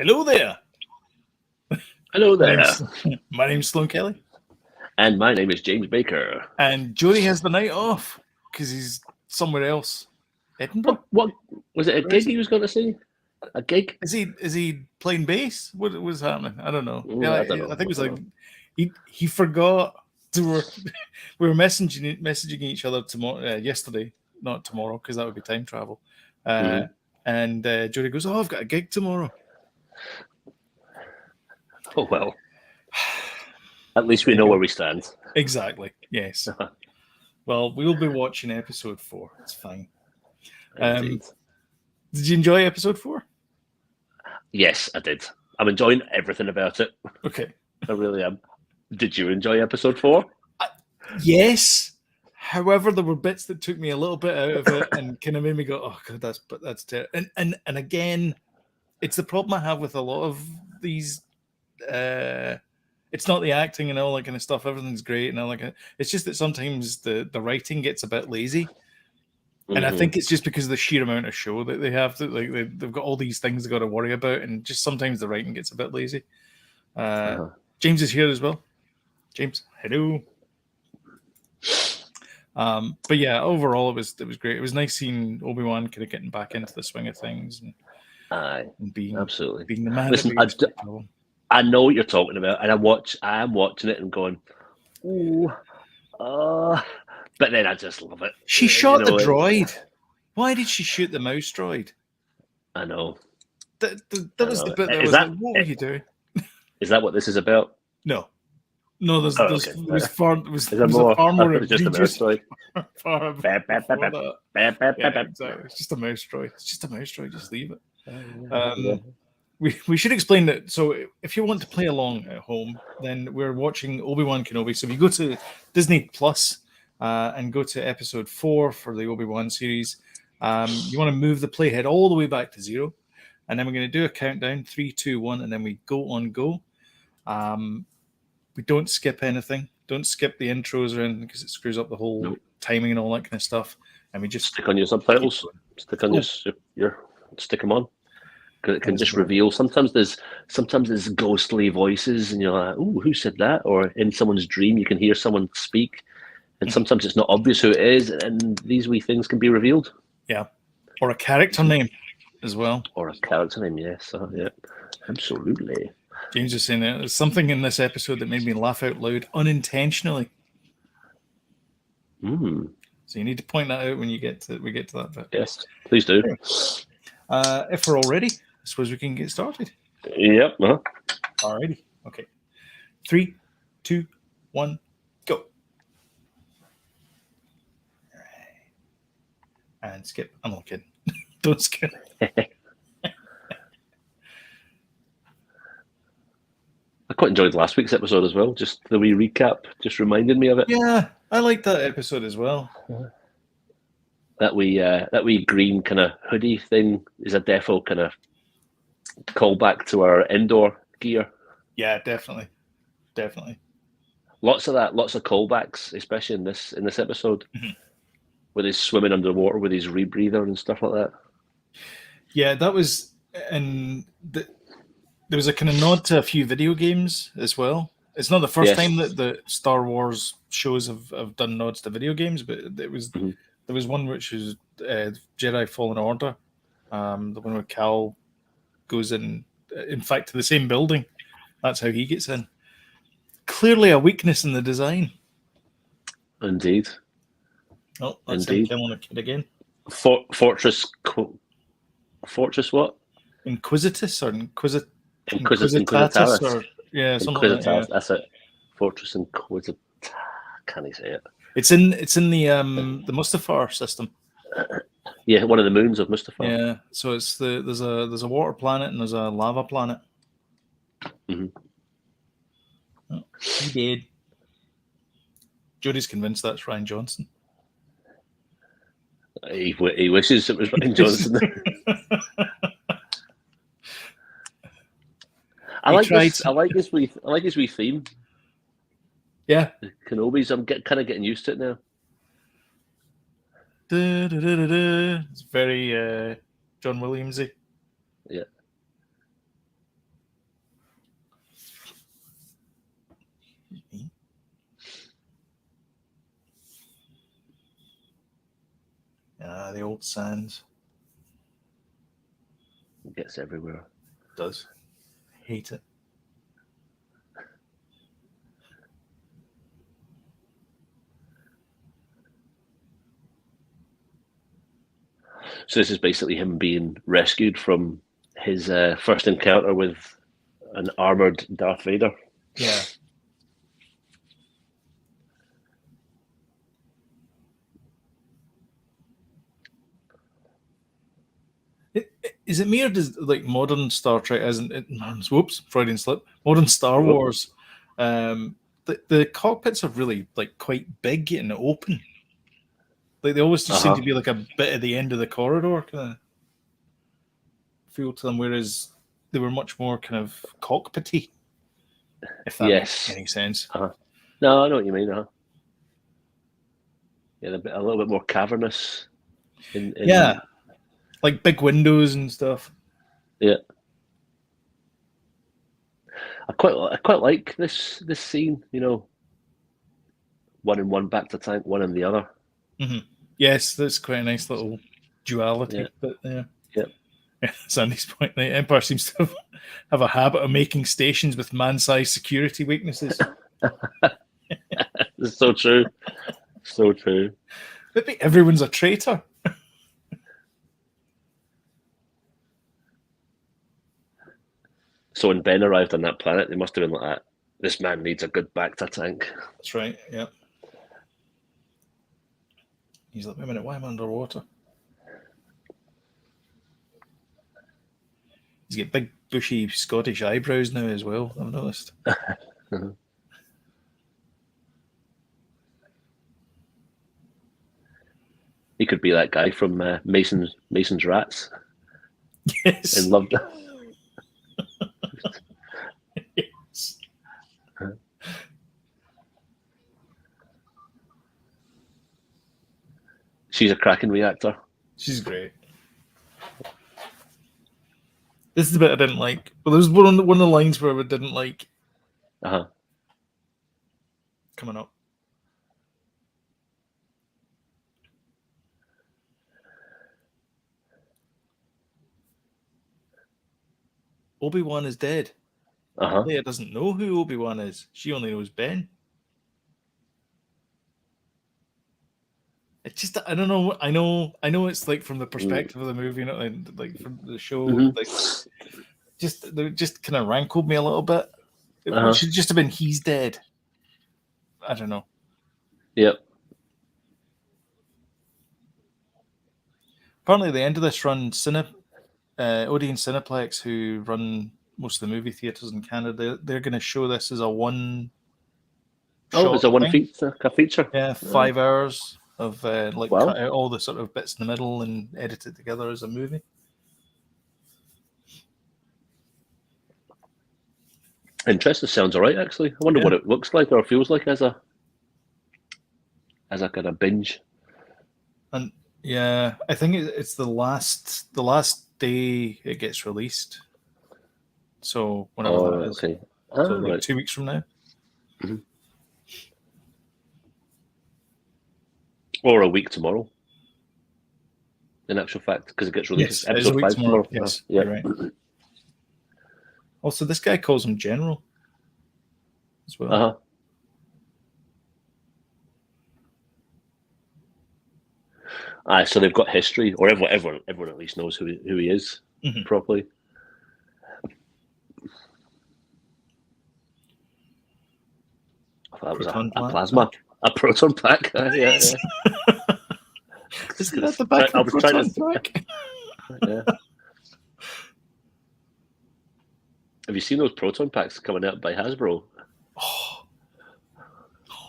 Hello there. Hello My there. name's Sloan Kelly. And my name is James Baker. And Jody has the night off because he's somewhere else. Edinburgh? What was it? A gig he was going to see? A gig? Is he playing bass? What was happening? I don't know. Mm, Yeah, I don't know. I think it was like he forgot to. We were messaging each other tomorrow, yesterday, not tomorrow, because that would be time travel. And Jody goes, "Oh, I've got a gig tomorrow." Oh well. At least we know where we stand. Exactly. Yes. Well, we'll be watching episode 4. It's fine. Indeed. Did you enjoy episode 4? Yes, I did. I'm enjoying everything about it. Okay. I really am. Did you enjoy episode 4? Yes. However, there were bits that took me a little bit out of it and kind of made me go, "Oh God, that's terrible." And again, it's the problem I have with a lot of these. It's not the acting and all that kind of stuff. Everything's great and all that. It's just that sometimes the writing gets a bit lazy. And I think it's just because of the sheer amount of show that they have. They've got all these things they've got to worry about, and just sometimes the writing gets a bit lazy. James is here as well. James, hello. But yeah, overall it was great. It was nice seeing Obi Wan kind of getting back into the swing of things and being the man. Listen, I know what you're talking about, and I am watching it and going, ooh, but then I just love it. She shot the droid. Why did she shoot the mouse droid? I know. That was the bit that was like, what were you doing? Is that what this is about? No, there's far more just a mouse droid. Exactly. It's just a mouse droid. Just leave it. We should explain that. So if you want to play along at home, then we're watching Obi Wan Kenobi. So if you go to Disney Plus and go to episode 4 for the Obi Wan series, you want to move the playhead all the way back to 0, and then we're going to do a countdown 3, 2, 1, and then we go on go. We don't skip anything. Don't skip the intros or anything because it screws up the whole timing and all that kind of stuff. And we just stick on your subtitles. Stick on your stick them on. Because it can just reveal. Sometimes there's ghostly voices, and you're like, "Ooh, who said that?" Or in someone's dream, you can hear someone speak, and sometimes it's not obvious who it is, and these wee things can be revealed. Yeah, or a character name as well. Or a character name, yes. Yeah, absolutely. James is saying there's something in this episode that made me laugh out loud unintentionally. So you need to point that out when we get to that bit. Yes, please do. If we're all ready, I suppose we can get started. Yep. Alrighty. Okay. 3, 2, 1, go. All right. And skip. I'm not kidding. Don't skip. I quite enjoyed last week's episode as well. Just the wee recap just reminded me of it. Yeah, I liked that episode as well. That wee green kind of hoodie thing is a defo kind of callback to our indoor gear. Yeah, definitely. Lots of callbacks, especially in this episode, where he's swimming underwater with his rebreather and stuff like that. Yeah, that was, and there was a kind of nod to a few video games as well. It's not the first time that the Star Wars shows have done nods to video games, but it was. There was one which was Jedi Fallen Order, the one where Cal goes in fact, to the same building. That's how he gets in. Clearly a weakness in the design. Indeed. Oh, that's him killing a kid again. Fortress what? Inquisitus or Inquisitaris. Or, yeah, something like that. Yeah. That's it. Fortress Inquisitus. Can he say it? It's in the Mustafar system. Yeah, one of the moons of Mustafar. Yeah, so it's there's a water planet and there's a lava planet. Oh, he did. Jody's convinced that's Ryan Johnson. He wishes it was Ryan Johnson. I like his wee theme. Yeah, Kenobi's. I'm kind of getting used to it now. It's very John Williamsy. Yeah. the old sands. It gets everywhere. It does. Hate it. So this is basically him being rescued from his first encounter with an armored Darth Vader. Yeah. Is it me, or does like modern Star Trek, isn't it? Whoops, Freudian slip. Modern Star Wars, the cockpits are really like quite big and open. Like they always just seem to be like a bit at the end of the corridor kind of feel to them, whereas they were much more kind of cockpity. If that makes any sense. No, I know what you mean. Yeah, a little bit more cavernous. Yeah, like big windows and stuff. Yeah, I quite like this scene. You know, one in one back to tank, one in the other. Mm-hmm. Yes, that's quite a nice little duality. Yeah. But yeah. Yeah, Sandy's point. The Empire seems to have a habit of making stations with man-sized security weaknesses. It's so true. So true. Maybe everyone's a traitor. So when Ben arrived on that planet, they must have been like that. This man needs a good back to tank. That's right, yeah. He's like, wait a minute, why am I underwater? He's got big, bushy Scottish eyebrows now as well, I've noticed. He could be that guy from Mason's Rats. Yes. And loved it. Yes. She's a cracking reactor. She's great. This is the bit I didn't like. But there was one of the lines where I didn't like. Coming up. Obi Wan is dead. Leia doesn't know who Obi Wan is. She only knows Ben. It's just, I don't know. I know it's like from the perspective of the movie, like from the show. Like, just kind of rankled me a little bit. It should just have been he's dead. I don't know. Yep. Apparently, at the end of this run, Odeon Cineplex, who run most of the movie theaters in Canada, they're going to show this as a one. Oh, it's a feature. Yeah, 5 hours of cut out all the sort of bits in the middle and edit it together as a movie. Interesting. Sounds alright, actually. I wonder what it looks like or feels like as a kind of binge. And yeah, I think it's the last day it gets released. So whenever that is. Okay. So like 2 weeks from now. Mm-hmm. Or a week tomorrow. In actual fact, because it gets released episode 5 tomorrow. Yes, you're right. Also, this guy calls him General as well. So they've got history, or everyone at least knows who he is properly. I thought that was a plasma, a proton pack. Yeah. Isn't that the back of the proton pack? Yeah. Have you seen those proton packs coming out by Hasbro? Oh.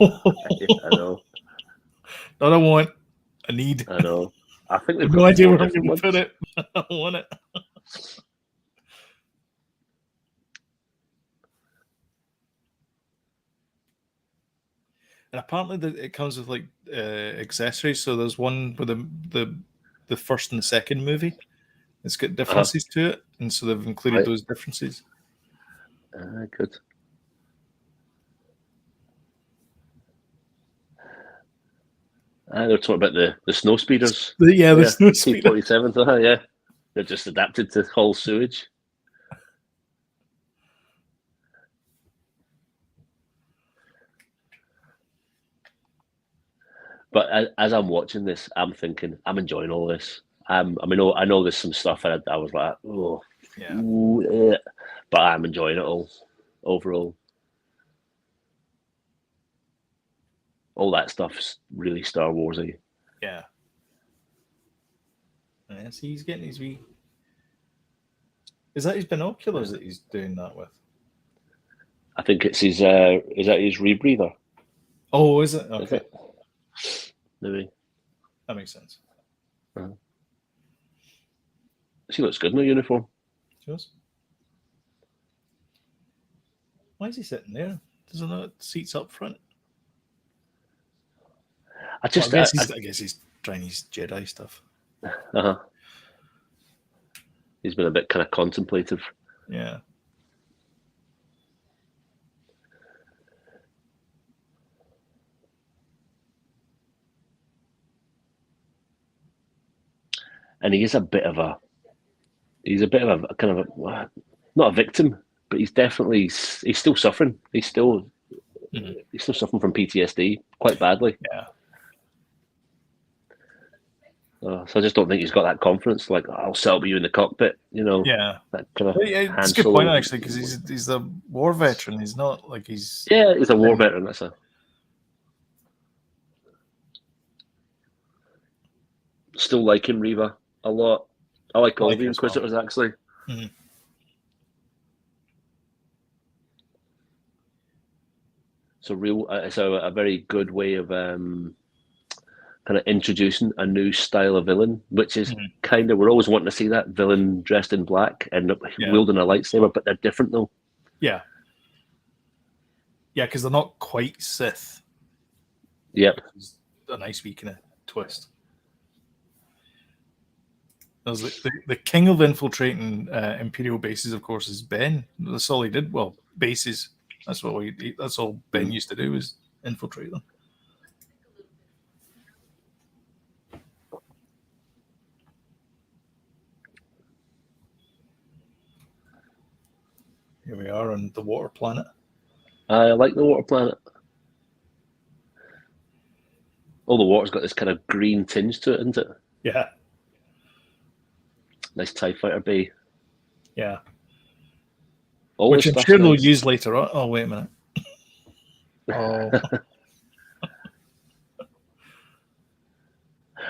I know. Not I want. I need. I know. I think they've no idea where I'm going to put it. I want it. And apparently, it comes with like accessories. So there's one with the first and the second movie. It's got differences to it, and so they've included those differences. Good. They're talking about the snow speeders. The snow speeder. T-47s. Yeah, they're just adapted to haul sewage. But as I'm watching this, I'm thinking I'm enjoying all this. I know there's some stuff I was like, oh, Yeah. ooh, but I'm enjoying it all overall. All that stuff's really Star Warsy. Yeah. Yeah, see, he's getting his wee. Is that his binoculars that he's doing that with? I think it's his. Is that his rebreather? Oh, is it? Okay. Is it? Maybe. That makes sense. She looks good in the uniform. Shows. Why is he sitting there? Doesn't know seats up front? I guess he's trying his Jedi stuff. He's been a bit kind of contemplative. Yeah. And he's a bit of a kind of not a victim, but he's still suffering. He's still suffering from PTSD quite badly. Yeah. So I just don't think he's got that confidence. Like, I'll settle with you in the cockpit, Yeah. That kind of. It's a good point actually, because he's a war veteran. He's not like he's. Yeah, he's a war veteran. That's a. Still liking Reva a lot. I like all the Inquisitors actually. Mm-hmm. It's a very good way of kind of introducing a new style of villain, which is kind of, we're always wanting to see that villain dressed in black and wielding a lightsaber, but they're different though. Yeah. Yeah, because they're not quite Sith. Yep. It's a nice wee kind of twist. The king of infiltrating Imperial bases, of course, is Ben. That's all he did. Well, bases. That's all Ben used to do, was infiltrate them. Here we are on the water planet. I like the water planet. All the water's got this kind of green tinge to it, isn't it? Yeah. Nice TIE fighter bay. Yeah. All which I'm sure they'll use later on. Oh, wait a minute. Oh.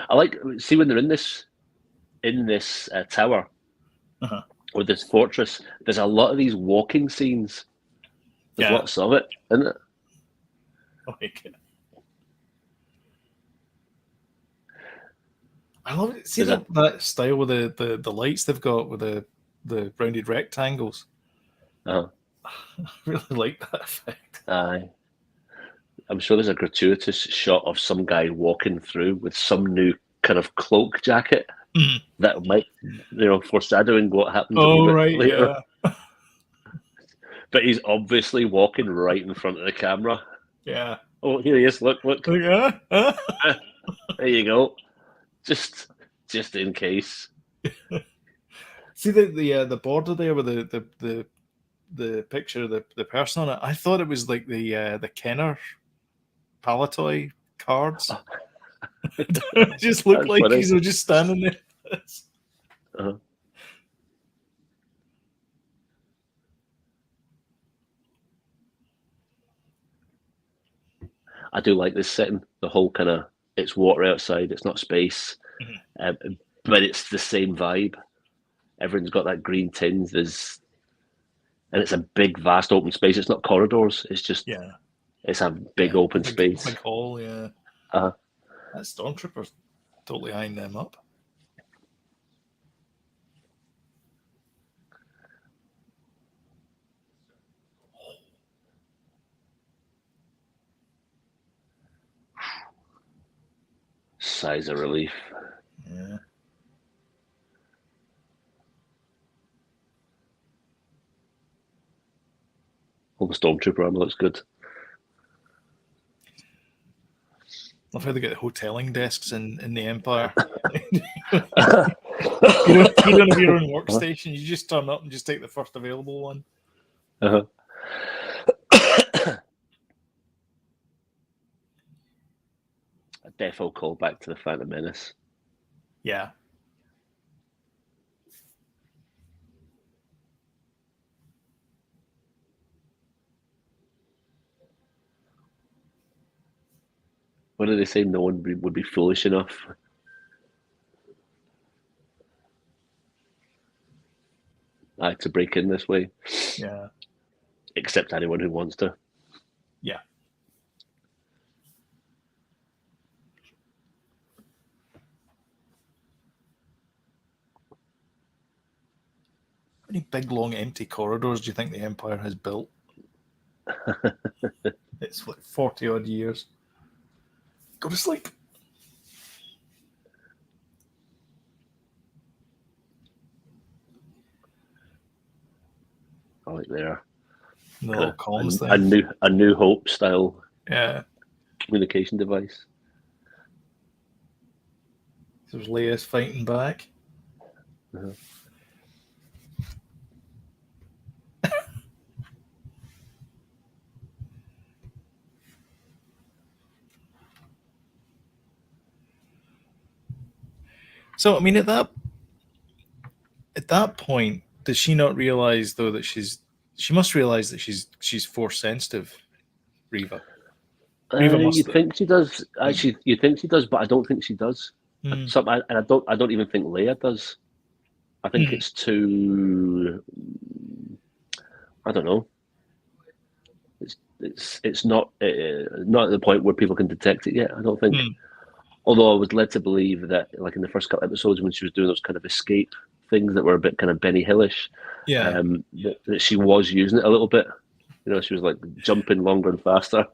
I like, see, when they're in this tower or this fortress, there's a lot of these walking scenes. There's lots of it, isn't it? I like it. I love it. See that style with the lights they've got with the rounded rectangles. I really like that effect. Aye. I'm sure there's a gratuitous shot of some guy walking through with some new kind of cloak jacket that might, foreshadowing what happens later. Yeah. But he's obviously walking right in front of the camera. Yeah. Oh, here he is. Look. Yeah. There you go. Just in case. See the border there with the picture of the person on it. I thought it was like the Kenner Palatoy cards. It just looked like funny. He's just standing there. I do like this setting. The whole kind of, it's water outside, it's not space, but it's the same vibe. Everyone's got that green tinge. And it's a big, vast open space. It's not corridors. It's just, it's a big open space. Big hall, yeah. That Stormtrooper's totally eyeing them up. Sighs of relief. Yeah. All the Stormtrooper armor looks good. Love how they get hoteling desks in the Empire. You don't have your own workstation. You just turn up and just take the first available one. Uh-huh. A defo call back to the Phantom Menace. Yeah. What did they say? No one would be foolish enough to break in this way. Yeah. Except anyone who wants to. Yeah. How many big, long, empty corridors do you think the Empire has built? It's like 40 odd years. Go to sleep. I like their No comms thing. a new hope style communication device. There's Leia's fighting back. Uh-huh. So I mean, at that point, does she not realize though that she must realize that she's force sensitive, Reva? You think she does? Actually, you think she does, but I don't think she does. Mm. I don't even think Leia does. I think it's too. I don't know. It's not not at the point where people can detect it yet. I don't think. Although I was led to believe that, like in the first couple episodes, when she was doing those kind of escape things that were a bit kind of Benny Hillish, that she was using it a little bit. You know, she was like jumping longer and faster.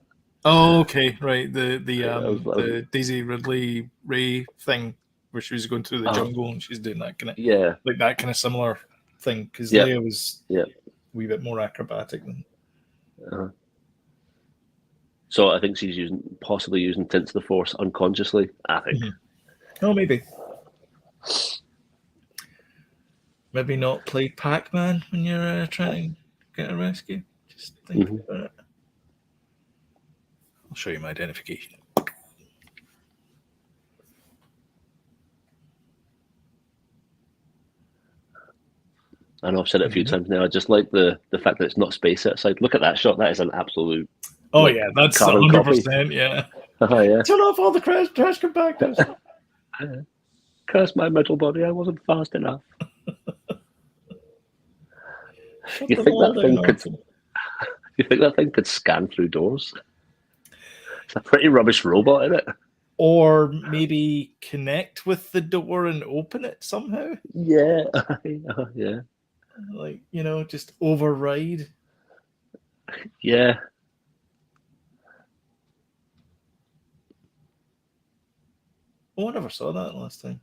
Oh, okay, right. The Daisy Ridley Ray thing where she was going through the jungle and she's doing that kind of like that kind of similar thing because Leia was a wee bit more acrobatic than. So I think she's possibly using Tints of the Force unconsciously. I think. Oh, maybe. Maybe not play Pac-Man when you're trying to get a rescue. Just think about it. I'll show you my identification. I know I've said it a few times now. I just like the fact that it's not space outside. Look at that shot. That is an absolute. Oh yeah, that's 100%. Yeah. Yeah. Turn off all the trash compactors. Curse my metal body! I wasn't fast enough. You think that thing could scan through doors? It's a pretty rubbish robot, isn't it? Or maybe connect with the door and open it somehow. Yeah, yeah. Like, just override. Yeah. Oh, I never saw that last time.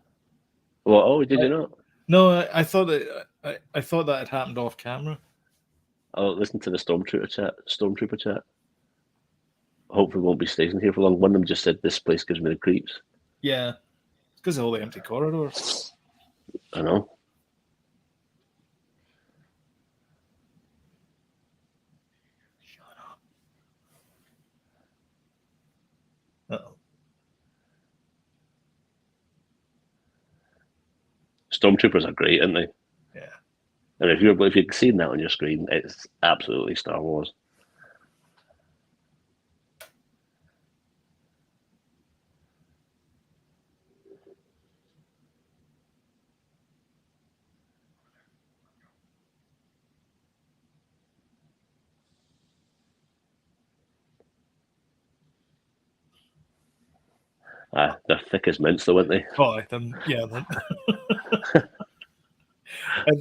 Well, oh, did you not? No, I thought that I thought that had happened off camera. Oh, listen to the Stormtrooper chat. Hopefully, won't be staying here for long. One of them just said, "This place gives me the creeps." Yeah, it's because of all the empty corridors. I know. Shut up. Uh-oh. Stormtroopers are great, aren't they? Yeah. And if you've seen that on your screen, it's absolutely Star Wars. They're thick as mints, though, aren't they? Oh, yeah. At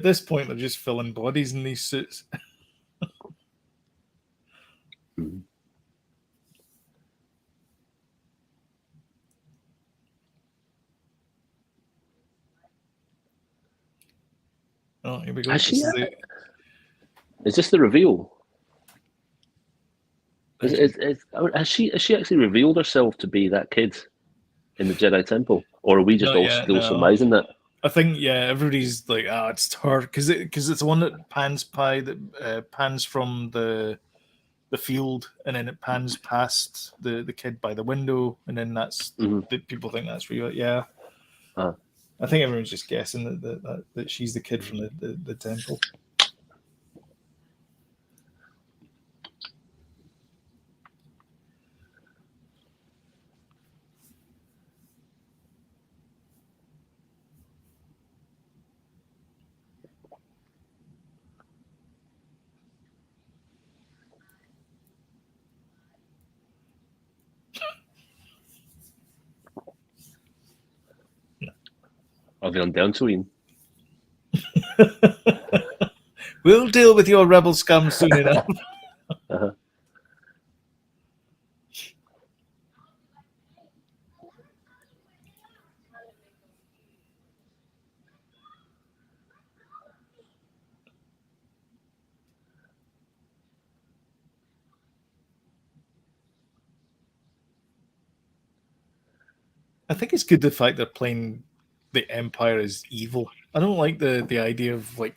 this point, they're just filling bodies in these suits. Oh, here we go. Is this the reveal? Has she actually revealed herself to be that kid in the Jedi Temple, or are we just Not all yet, still no. surmising that? I think everybody's like, it's her because it's the one that pans from the field, and then it pans past the kid by the window, and then that's people think that's real. Yeah, I think everyone's just guessing that she's the kid from the temple. Are they on down to Ian? We'll deal with your rebel scum soon enough. I think it's good the fact they're playing the Empire as evil. I don't like the idea of like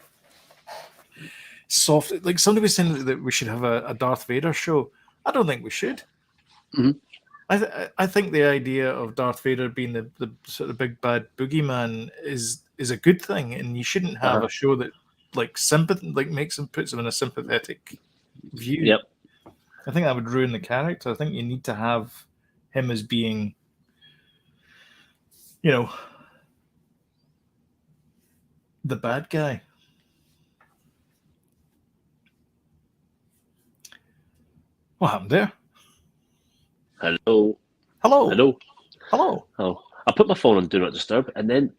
soft. Like somebody was saying that we should have a Darth Vader show. I don't think we should. Mm-hmm. I think the idea of Darth Vader being the sort of big bad boogeyman is a good thing, and you shouldn't have a show that puts him in a sympathetic view. Yep. I think that would ruin the character. I think you need to have him as being, the bad guy. What happened there? Hello. Hello. Hello. Hello. Oh, I put my phone on Do Not Disturb, and then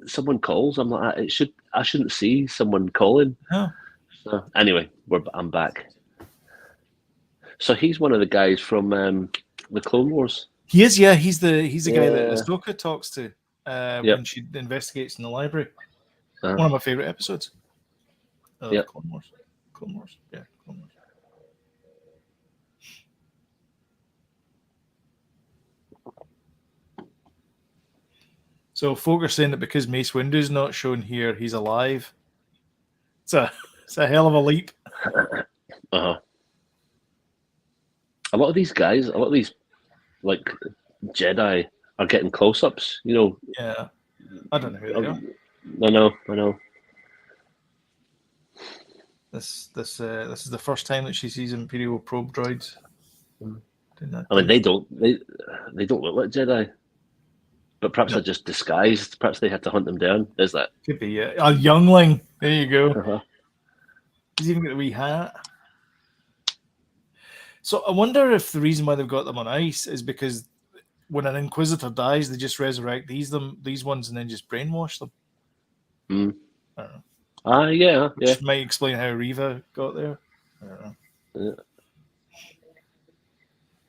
someone calls. I'm like, I shouldn't see someone calling. Oh. So anyway, I'm back. So he's one of the guys from the Clone Wars. He is, yeah. He's the guy that Ahsoka talks to when she investigates in the library. One of my favorite episodes of Clone Wars. Clone Wars, yeah, Clone Wars. So folk are saying that because Mace Windu's not shown here, he's alive. It's a hell of a leap. A lot of these guys, a lot of these like Jedi are getting close-ups. Yeah, I don't know who they are. I know. This is the first time that she sees Imperial probe droids. I mean, they don't look like Jedi, but perhaps they're just disguised. Perhaps they had to hunt them down. There's that. Could be, yeah. A youngling. There you go. He's even got a wee hat. So I wonder if the reason why they've got them on ice is because when an Inquisitor dies, they just resurrect these ones and then just brainwash them. I don't know. Yeah. Which might explain how Reva got there. I don't know. Yeah.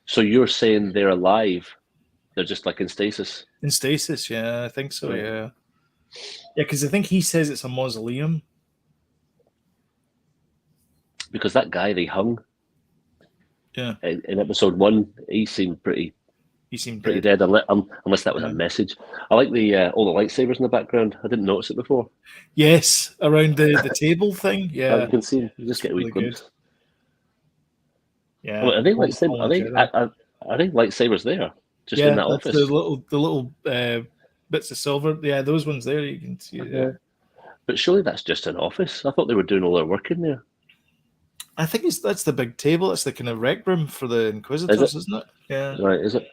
So you're saying they're alive? They're just like in stasis? In stasis, yeah, I think so, yeah. Yeah, because I think he says it's a mausoleum. Because that guy they hung. Yeah. In episode 1, he seemed pretty dead, unless that was a message. I like all the lightsabers in the background. I didn't notice it before. Yes, around the table thing. Yeah, you can see them. You just get a wee really glimpse. Good. Yeah, are they lightsabers? Are they lightsabers there? Just in that office. The little bits of silver. Yeah, those ones there. You can see it. Yeah. But surely that's just an office. I thought they were doing all their work in there. I think that's the big table. That's the kind of rec room for the Inquisitors, isn't it? Yeah. Right, is it?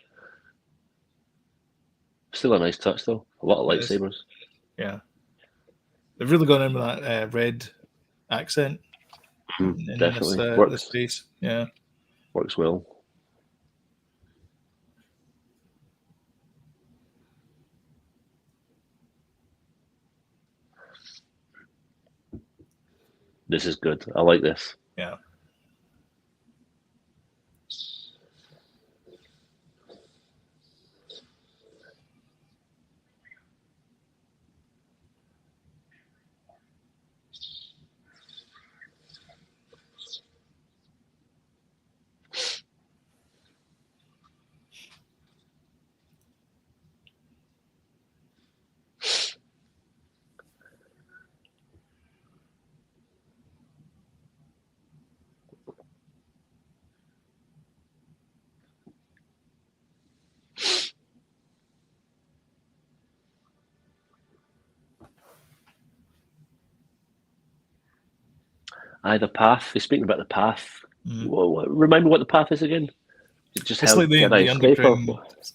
Still a nice touch, though. A lot of lightsabers. Yeah. They've really gone in with that red accent. Definitely. This space. Yeah. Works well. This is good. I like this. Yeah. The path. He's speaking about the path. Mm. Remind me what the path is again. Just It's how like the Jedi escape. underground.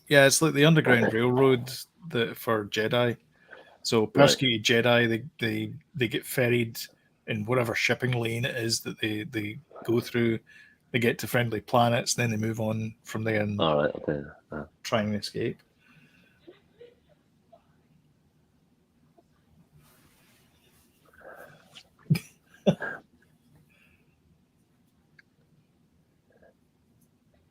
Yeah, it's like the underground railroad for Jedi. So Right. persecuted Jedi, they get ferried in whatever shipping lane it is that they go through. They get to friendly planets, then they move on from there and All right. Okay. try and escape.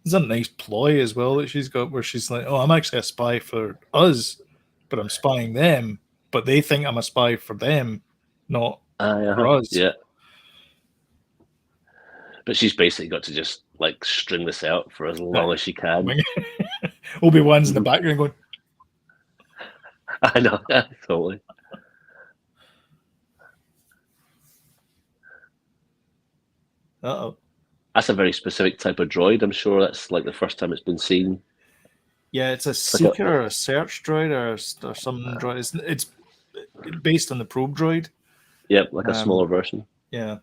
It's a nice ploy as well that she's got, where she's like, "Oh, I'm actually a spy for us, but I'm spying them, but they think I'm a spy for them, not for us." Yeah. But she's basically got to just like string this out for as long as she can. Obi Wan's in the background going, I know, yeah, totally. "Uh-oh." That's a very specific type of droid. I'm sure that's like the first time it's been seen. Yeah, it's a like seeker or a search droid or some droid. It's based on the probe droid. Yeah, like a smaller version. Yeah.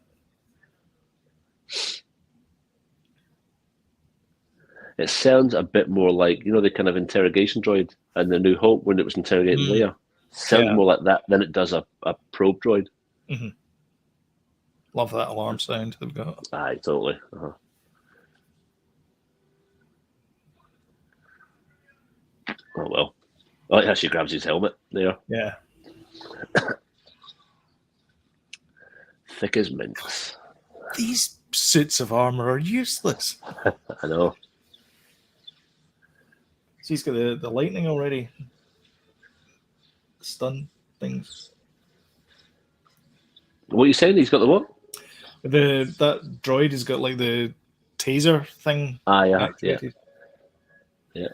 It sounds a bit more like, the kind of interrogation droid and the New Hope when it was interrogating Leia. Sounds more like that than it does a probe droid. Mm-hmm. Love that alarm sound they've got. Aye, totally. Oh, well. Oh, yeah, she grabs his helmet there. Yeah. Thick as mints. These suits of armor are useless. I know. So he's got the lightning already. Stun things. What are you saying? He's got the what? That droid has got like the taser thing activated. Yeah.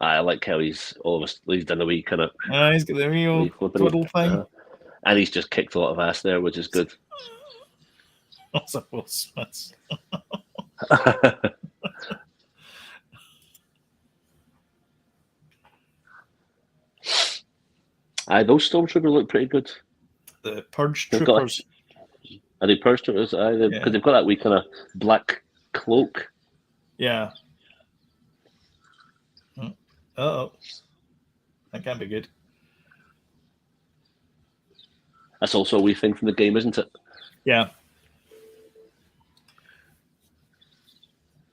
I like how he's done a wee kind of. He's got the real twiddle thing. And he's just kicked a lot of ass there, which is good. I suppose. Those stormtroopers look pretty good. The purge troopers. Are they purge troopers? Because they've got that wee kind of black cloak. Yeah. Uh-oh. That can't be good. That's also a wee thing from the game, isn't it? Yeah.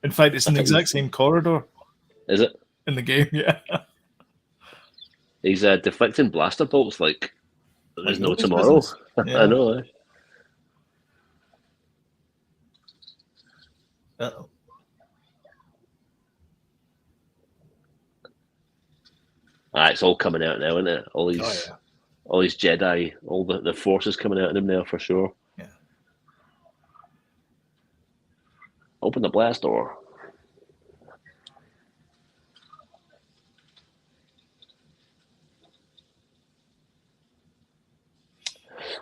In fact, it's in the exact same corridor. Is it? In the game, yeah. He's deflecting blaster bolts like there's no tomorrow. Yeah. I know, eh? Uh-oh. It's all coming out now, isn't it? All these Jedi, all the force is coming out in him now for sure. Yeah. Open the blast door.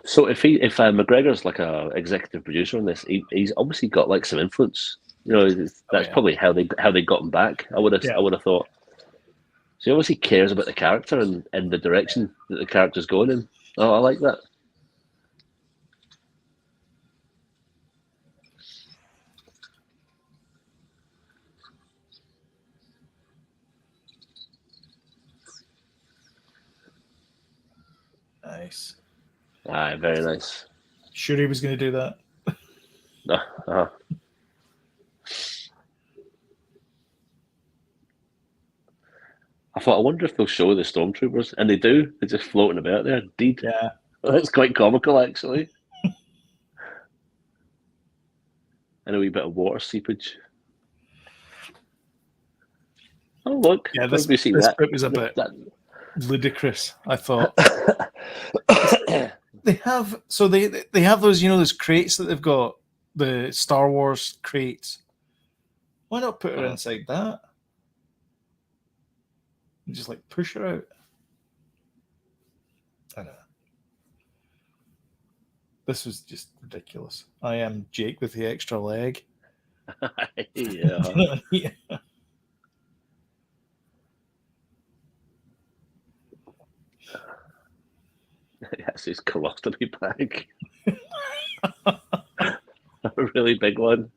So if McGregor's like a executive producer on this, he's obviously got like some influence. That's probably how they got him back. I would have thought. So he obviously cares about the character and the direction that the character's going in. Oh, I like that. Nice. Aye, very nice. Sure he was going to do that? I thought, I wonder if they'll show the stormtroopers, and they do. They're just floating about there. Indeed. Yeah. That's quite comical, actually. And a wee bit of water seepage. Oh, look. Yeah, this bit was a bit ludicrous, I thought. They have those, those crates that they've got, the Star Wars crates. Why not put her inside that? And just like push her out. I don't know. This was just ridiculous. I am Jake with the extra leg. Yeah. Yeah. Yes, his colostomy bag. really big one.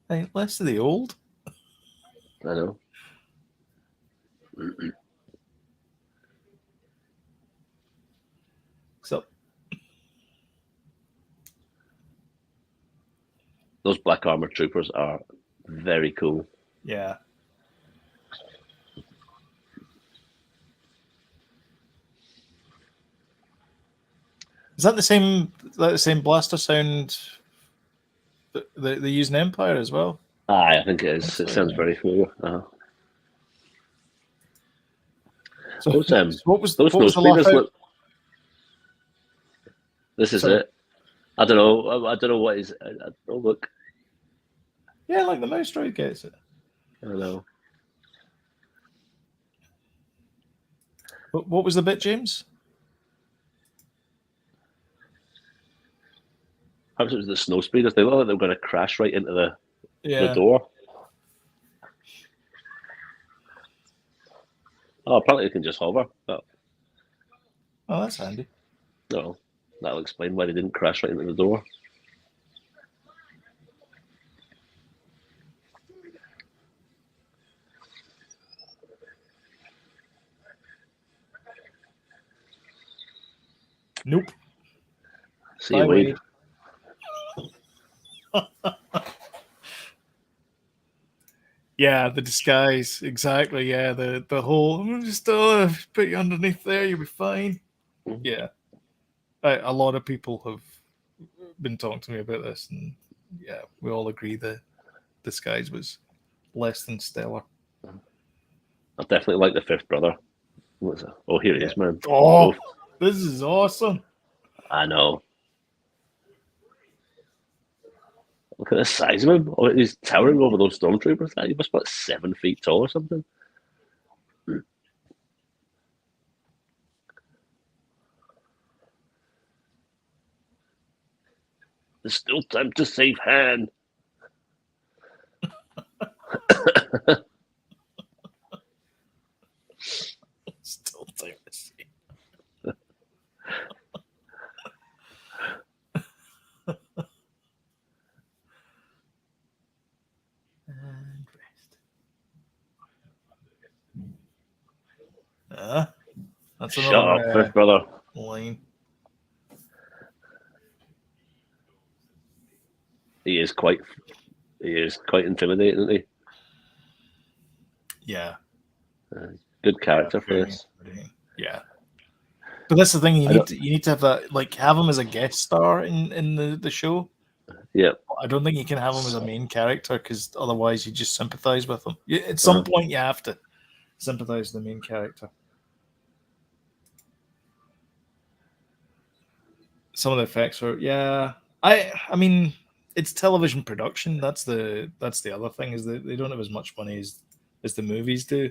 Hey, less of the old. I know. So Those black armor troopers are very cool. yeah. Is that the same? That the same blaster sound that they use in Empire as well? Aye, I think it is. It sounds very familiar. So, Those what was those nose the laugh speeders out? look. This is Sorry. it. I don't know. I don't know what is. Oh look. Yeah, like the mouse droid gets it. I don't know. What was the bit, James? Perhaps it was the snow speeders. They look like they were going to crash right into the Yeah. door. Oh, apparently they can just hover. Oh, Oh, that's handy. no. That'll explain why they didn't crash right into the door. Nope. See you, Wade. Yeah, the disguise. Exactly. Yeah, the whole just put you underneath there, you'll be fine. Mhm. Yeah. A lot of people have been talking to me about this, and yeah, we all agree the disguise was less than stellar. I definitely like the fifth brother. What's that? Oh, here he is, man. Oh, this is awesome. I know. Look at the size of him. Oh, he's towering over those stormtroopers. He must be about 7 feet tall or something. There's still time to save Han. Still time to see. And rest. That's Shut up, another fifth brother. line. He is quite intimidating, isn't he? Yeah. Good character for this. Yeah. But that's the thing, you need to have that, like, have him as a guest star in the show. Yeah. I don't think you can have him as a main character, because otherwise you just sympathize with him. At some point you have to sympathize with the main character. Some of the effects are I mean, it's television production. That's the other thing, is that they don't have as much money as the movies do.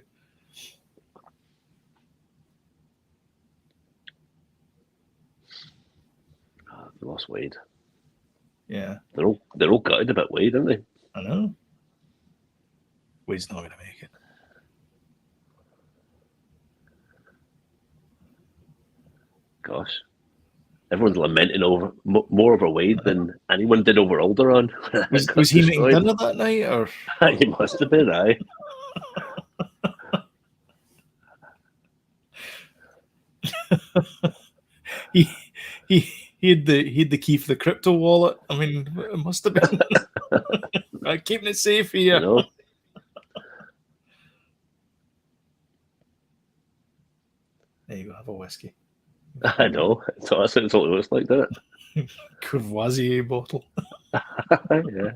They lost Wade. Yeah. They're all gutted about Wade, aren't they? I know. Wade's not going to make it. Gosh. Everyone's lamenting over more over Wade than anyone did over Alderaan. Was he making dinner that night, or? He must have been, aye. he had the key for the crypto wallet. I mean, it must have been. Keeping it safe here. You know? There you go. Have a whiskey. I know. So that's what it looks like, doesn't it? Courvoisier bottle. Yeah.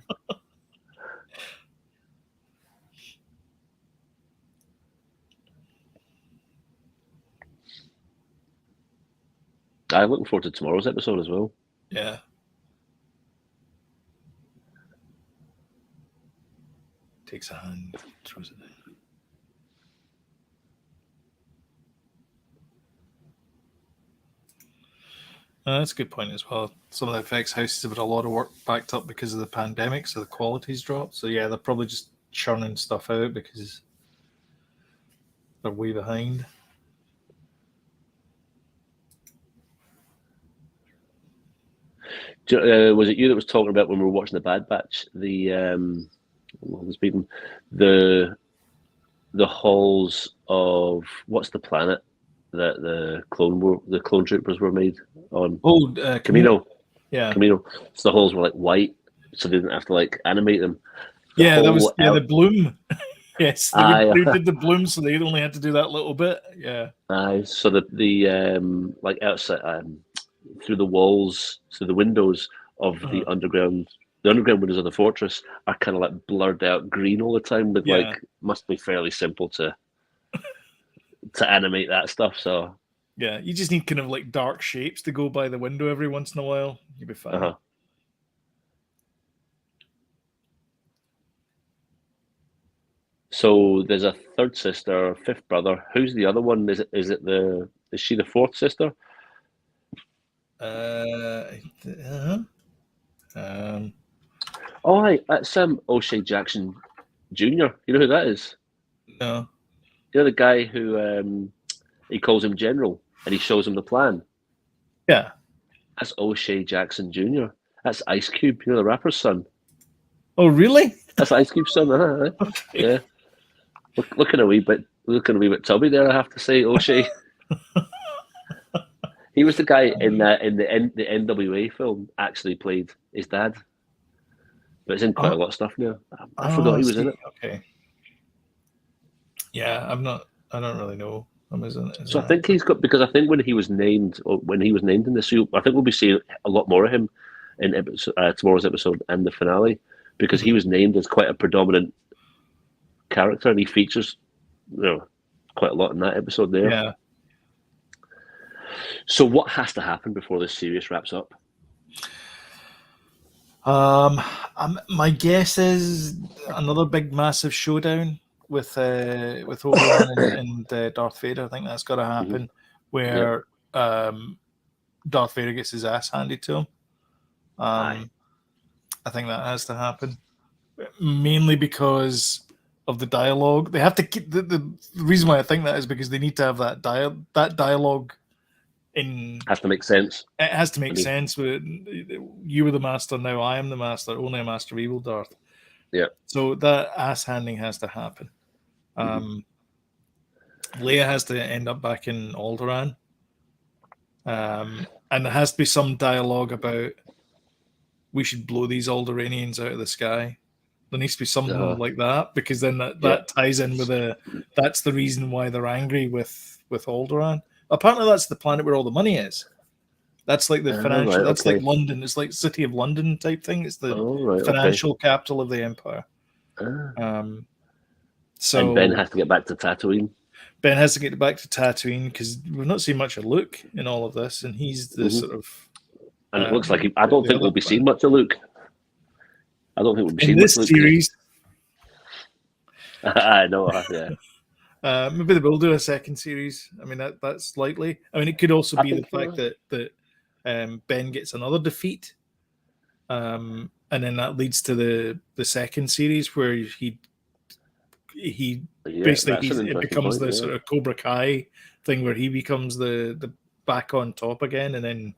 I'm looking forward to tomorrow's episode as well. Yeah. Takes a hand, throws it in. That's a good point as well. Some of the effects houses have had a lot of work backed up because of the pandemic, so the quality's dropped. So yeah, they're probably just churning stuff out because they're way behind. Was it you that was talking about when we were watching the Bad Batch? What was beaten? The halls of what's the planet that the clone troopers were made on? Oh, Camino. Yeah. Camino. So the halls were like white, so they didn't have to like animate them. That was the bloom. Yes, they did the bloom, so they only had to do that little bit. Yeah. So the like outside through the walls, so the windows of the underground windows of the fortress are kind of like blurred out green all the time. With like, must be fairly simple to animate that stuff. So yeah, you just need kind of like dark shapes to go by the window every once in a while. You'll be fine. So there's a third sister, fifth brother. Who's the other one? Is she the fourth sister? That's O'Shea Jackson Jr. You know who that is? No. You know the guy who he calls him General and he shows him the plan? Yeah. That's O'Shea Jackson Jr. That's Ice Cube, you know, the rapper's son. Oh, really? That's Ice Cube's son, okay. Yeah. Looking a wee bit tubby there, I have to say, O'Shea. He was the guy in the NWA film. Actually, played his dad, but it's in quite a lot of stuff now. I forgot he was in it. Okay. Yeah, I don't really know. So I think he's got, because I think when he was named in the suit, I think we'll be seeing a lot more of him in tomorrow's episode and the finale, because he was named as quite a predominant character, and he features, quite a lot in that episode there. Yeah. So what has to happen before this series wraps up? My guess is another big, massive showdown with Obi-Wan and Darth Vader. I think that's got to happen, where Darth Vader gets his ass handed to him. I think that has to happen, mainly because of the dialogue. They have to keep the reason why I think that is because they need to have that dialogue in. Has to make sense. It has to make sense. You were the master, now I am the master. Only a master of evil, Darth. Yeah. So that ass handing has to happen. Leia has to end up back in Alderaan, and there has to be some dialogue about we should blow these Alderaanians out of the sky. There needs to be something like that, because then that ties in with that's the reason why they're angry with Alderaan. Apparently, that's the planet where all the money is. That's like the financial. That's like London. It's like City of London type thing. It's the financial capital of the Empire. So and Ben has to get back to Tatooine. Ben has to get back to Tatooine because we've not seen much of Luke in all of this, and he's the sort of. And it looks like I don't think we'll be seeing much of Luke. I don't think we'll be seeing much of Luke in this series. I know, yeah. Maybe they will do a second series. I mean, that's likely. I mean, it could also be the fact that Ben gets another defeat, and then that leads to the second series where he basically it becomes the sort of Cobra Kai thing where he becomes the back on top again, and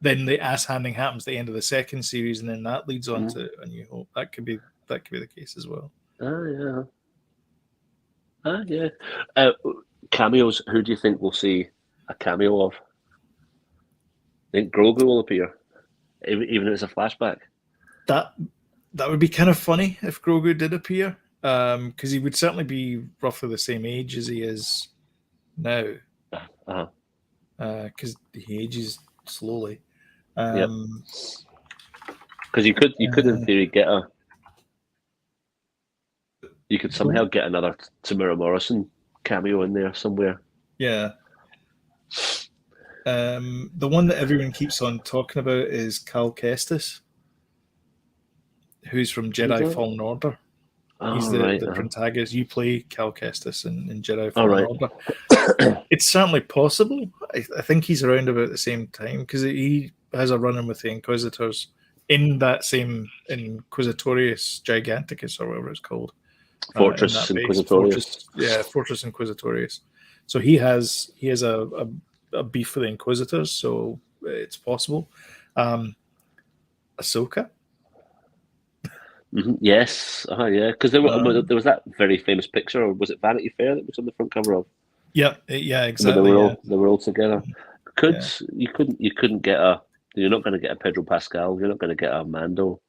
then the ass handing happens at the end of the second series, and then that leads on to A New Hope. That could be the case as well. Cameos. Who do you think we'll see a cameo of? I think Grogu will appear, even if it's a flashback. That would be kind of funny if Grogu did appear, because he would certainly be roughly the same age as he is now. Because he ages slowly. Because you could in theory get you could somehow get another Tamura Morrison cameo in there somewhere. Yeah. The one that everyone keeps on talking about is Cal Kestis, who's from Jedi Fallen Order. He's the protagonist. You play Cal Kestis in Jedi Fallen Order. It's certainly possible. I think he's around about the same time because he has a run-in with the Inquisitors in that same Inquisitorius Giganticus or whatever it's called. Fortress Inquisitorius. Fortress Inquisitorius. So he has a beef with the Inquisitors, so it's possible. Ahsoka. Yes, yeah, because there was that very famous picture, or was it Vanity Fair that was on the front cover of? Yeah, But exactly. they were all together. Yeah. You couldn't get you're not going to get a Pedro Pascal. You're not going to get a Mando.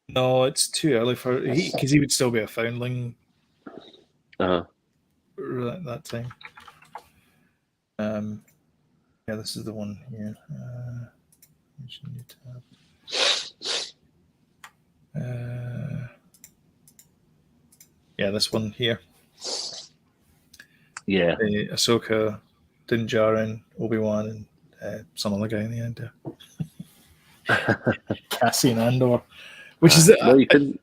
No, it's too early for because he would still be a foundling Uh-huh. at that time. Yeah, this is the one here. New tab. Yeah, this one here. Yeah. Ahsoka, Din Djarin, Obi Wan, and some other guy in the end there. Cassian Andor, which is no, you couldn't.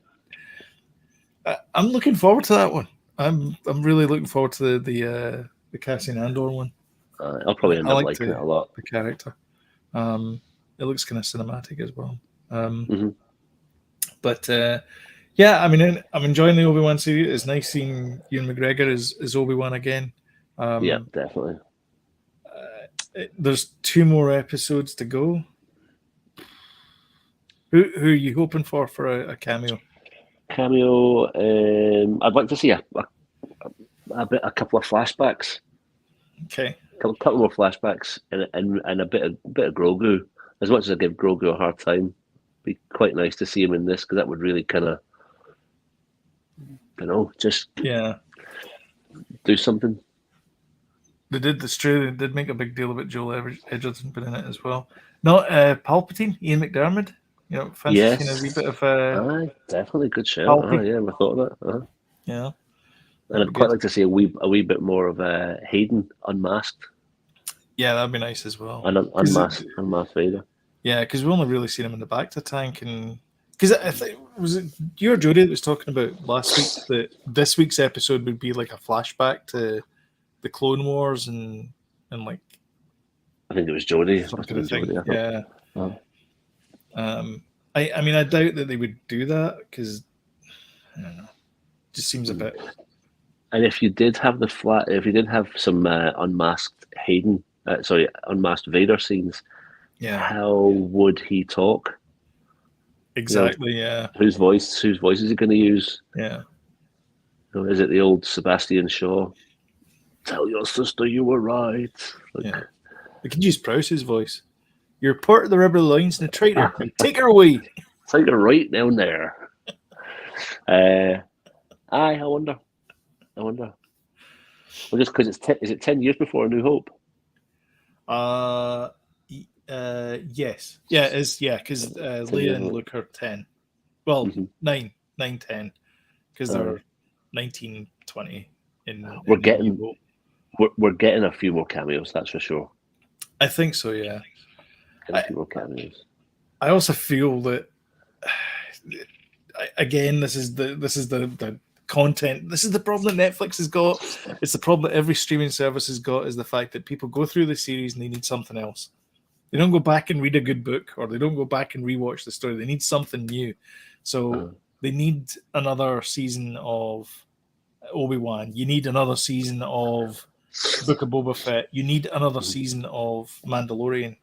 I'm looking forward to that one. I'm really looking forward to the Cassian Andor one. I'll probably end up liking it a lot. The character. It looks kind of cinematic as well. But yeah, I mean, I'm enjoying the Obi Wan series. It's nice seeing Ewan McGregor as Obi Wan again. Yeah, definitely. There's 2 more episodes to go. Who are you hoping for a cameo? Cameo. I'd like to see a couple of flashbacks. Okay. A couple more flashbacks and a bit of Grogu. As much as I give Grogu a hard time, it'd be quite nice to see him in this because that would really kind of, just do something. They did make a big deal about Joel Edgerton being in it as well. Not Palpatine, Ian McDiarmid. Fancy seeing a wee bit of definitely good show. Yeah, I thought of that. Yeah. And I'd quite like to see a wee bit more of Hayden unmasked. Yeah, that'd be nice as well. And unmasked Vader. Yeah, because we only really seen him in the bacta tank, and because I think was it you or Jody that was talking about last week that this week's episode would be like a flashback to the Clone Wars and like. I think it was Jody. Yeah. I mean, I doubt that they would do that because I don't know. It just seems a bit. And if you did have some unmasked unmasked Vader scenes, how would he talk? Exactly. Yeah. Whose voice is he going to use? Yeah. Is it the old Sebastian Shaw? Tell your sister you were right. Yeah. We can use Prowse's voice. You're part of the Rebel Alliance and a traitor. Take her away. Take her right down there. I wonder. Well, just because is it 10 years before A New Hope? Yes. Yeah, it is. Yeah, because Leia and Luke are 10. Well, 9, 10. Because they're 19, 20 we're getting a few more cameos, that's for sure. I think so, yeah. A few more cameos. I also feel that again, this is the content. This is the problem that Netflix has got. It's the problem that every streaming service has got, is the fact that people go through the series and they need something else. They don't go back and read a good book, or they don't go back and rewatch the story. They need something new. So they need another season of Obi-Wan. You need another season of Book of Boba Fett. You need another season of Mandalorian.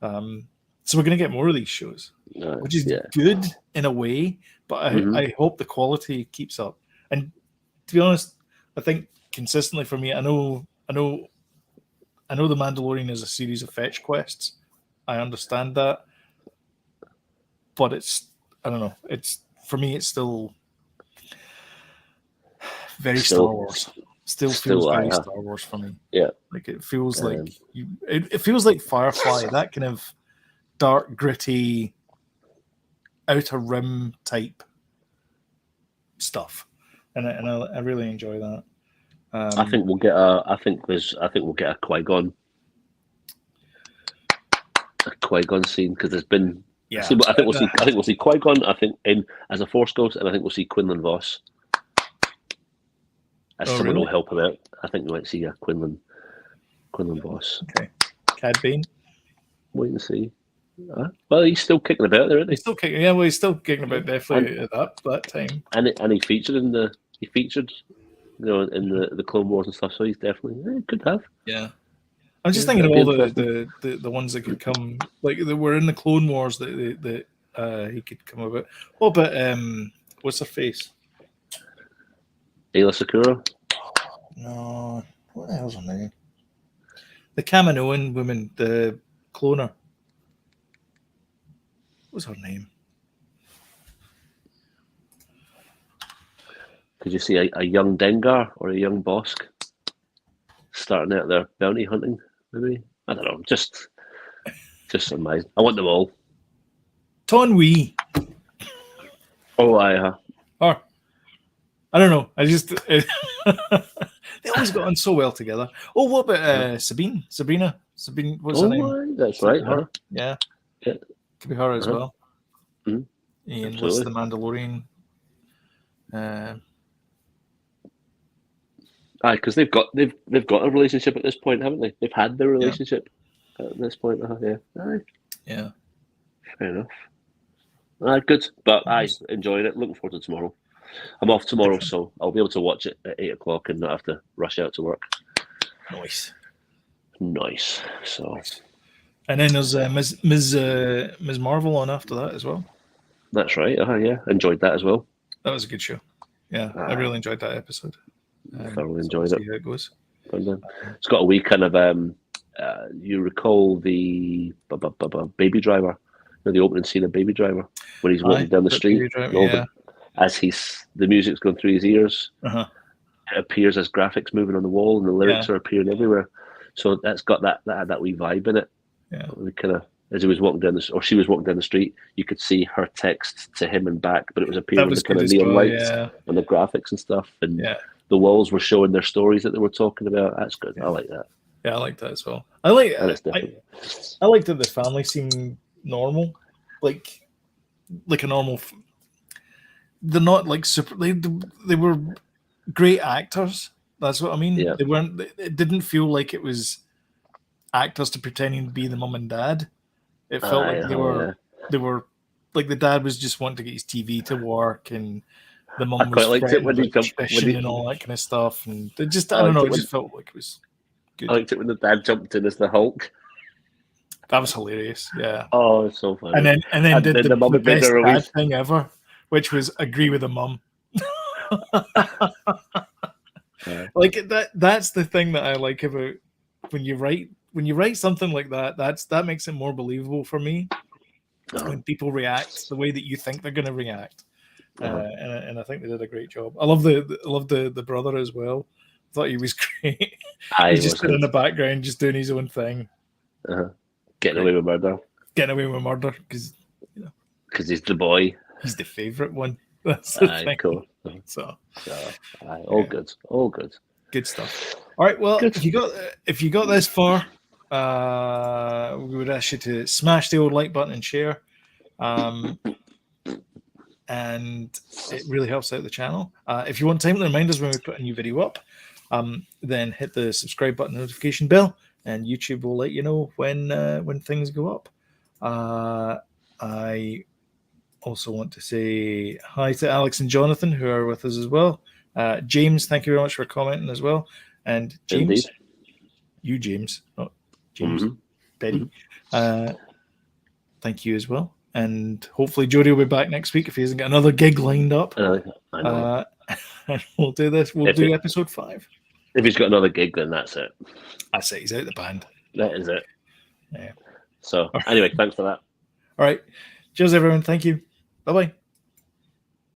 So we're going to get more of these shows, which is good in a way, but I hope the quality keeps up. And to be honest, I think consistently for me, I know the Mandalorian is a series of fetch quests. I understand that, but I don't know. For me, it's still very Star Wars. Still feels very Star Wars for me. Yeah, like it feels like it feels like Firefly, that kind of dark, gritty, outer rim type stuff, and I really enjoy that. I think we'll get a Qui-Gon scene, because there's been. I think we'll see Qui-Gon. I think as a Force Ghost, and I think we'll see Quinlan Vos as someone who'll help him out. I think we might see a Quinlan Vos. Okay, Cad Bane. Wait and see. Well, he's still kicking about there, isn't he? He's still kicking. Yeah, well, he's still kicking about definitely at that time. And he featured in the Clone Wars and stuff. So he's definitely could have. Yeah, I'm just thinking of all the ones that could come, like that were in the Clone Wars that he could come about. What about what's her face? Ayla Sakura. No, what the hell's her name? The Kaminoan woman, the cloner. What's her name? Could you see a young Dengar or a young Bosk starting out their bounty hunting? Maybe, I don't know. Just amazing. I want them all. Ton Wee. Oh, I. Or I don't know. I just they always got on so well together. Oh, what about Sabrina? What's her name? That's right. Yeah. Yeah. Could be her as well. Mhm. Ian, what's the Mandalorian? Because they've got a relationship at this point, haven't they? They've had their relationship at this point. Yeah. Aye. Yeah. Fair enough. Good, but I enjoyed it. Looking forward to tomorrow. I'm off tomorrow, so I'll be able to watch it at 8 o'clock and not have to rush out to work. Nice. So, and then there's Ms. Marvel on after that as well. That's right. Yeah, enjoyed that as well. That was a good show. Yeah, I really enjoyed that episode. Thoroughly enjoyed it. See how it goes. It's got a wee kind of you recall the Baby Driver, the opening scene of Baby Driver when he's walking down the street. As the music's going through his ears, it appears as graphics moving on the wall, and the lyrics are appearing everywhere. So that's got that wee vibe in it. Yeah, we kind of, as he was walking down she was walking down the street, you could see her text to him and back, but it was appearing with the kind of neon lights and the graphics and stuff, and the walls were showing their stories that they were talking about. That's good. I like that. Yeah, I like that as well. I like that the family seemed normal, like a normal. They're not like super. They were great actors. That's what I mean. Yeah. They weren't. It didn't feel like it was actors to pretending to be the mum and dad. It felt like they were. They were like the dad was just wanting to get his TV to work, and the mum was liked it when he jumped and all that kind of stuff. And it just I don't know. It just felt like it was good. I liked it when the dad jumped in as the Hulk. That was hilarious. Yeah. Oh, it's so funny. And then did the best dad thing ever, which was agree with the mum. Like that's the thing that I like about when you write something like that. That makes it more believable for me when people react the way that you think they're going to react. And I think they did a great job. I love the brother as well. I thought he was great. He's just in the background, just doing his own thing. Getting away with murder. Because he's the boy. He's the favourite one. That's the thing. Cool. So all good. Good stuff. All right. Well, if you got this far, we would ask you to smash the old like button and share. And it really helps out the channel. If you want timely reminders when we put a new video up, then hit the subscribe button, notification bell, and YouTube will let you know when things go up. I also want to say hi to Alex and Jonathan, who are with us as well. James, thank you very much for commenting as well. And James, James, not James, Betty. Thank you as well. And hopefully Jody will be back next week if he hasn't got another gig lined up. I know. And we'll do this. We'll do episode 5. If he's got another gig, then that's it. That's it. He's out of the band. That is it. Yeah. So anyway, thanks for that. All right. Cheers, everyone. Thank you. Bye-bye.